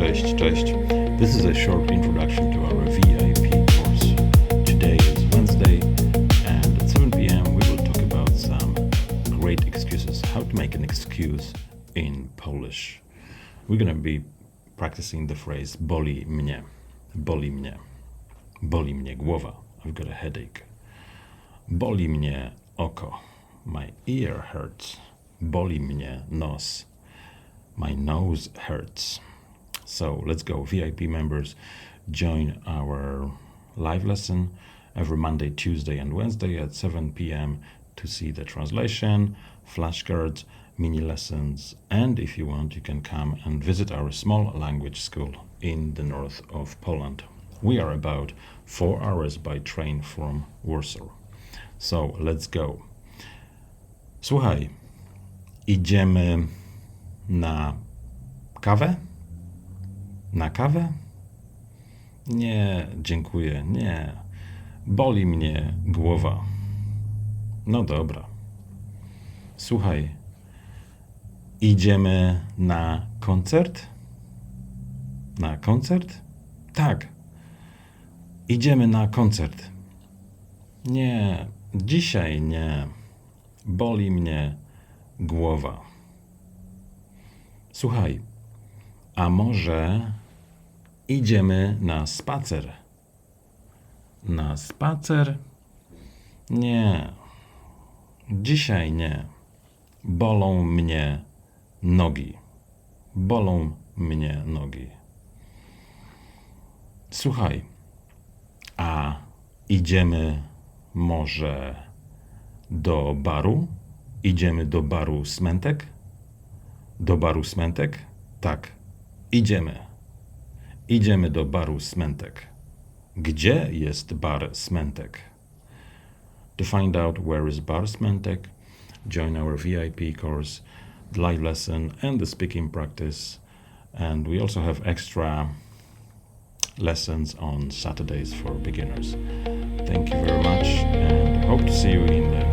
Cześć. This is a short introduction to our VIP course. Today is Wednesday, and at 7 p.m. we will talk about some great excuses, how to make an excuse in Polish. We're going to be practicing the phrase boli mnie, boli mnie głowa, I've got a headache. Boli mnie oko, my ear hurts. Boli mnie nos, my nose hurts. So let's go. VIP members, join our live lesson every Monday, Tuesday, and Wednesday at 7 p.m. to see the translation, flashcards, mini lessons, and if you want, you can come and visit our small language school in the north of Poland. We are about 4 hours by train from Warsaw. So let's go. Słuchaj, idziemy na kawę? Na kawę? Nie, dziękuję, nie. Boli mnie głowa. No dobra. Słuchaj, idziemy na koncert? Na koncert? Tak. Idziemy na koncert. Nie, dzisiaj nie. Boli mnie głowa. Słuchaj, a może idziemy na spacer? Na spacer? Nie, dzisiaj nie. Bolą mnie nogi. Bolą mnie nogi. Słuchaj, a idziemy może do baru? Idziemy do baru Smentek? Do baru Smentek? Tak, idziemy. Idziemy do baru Smentek. Gdzie jest bar Smentek? To find out where is bar Smentek, join our VIP course, the live lesson and the speaking practice. And we also have extra lessons on Saturdays for beginners. Thank you very much and hope to see you in the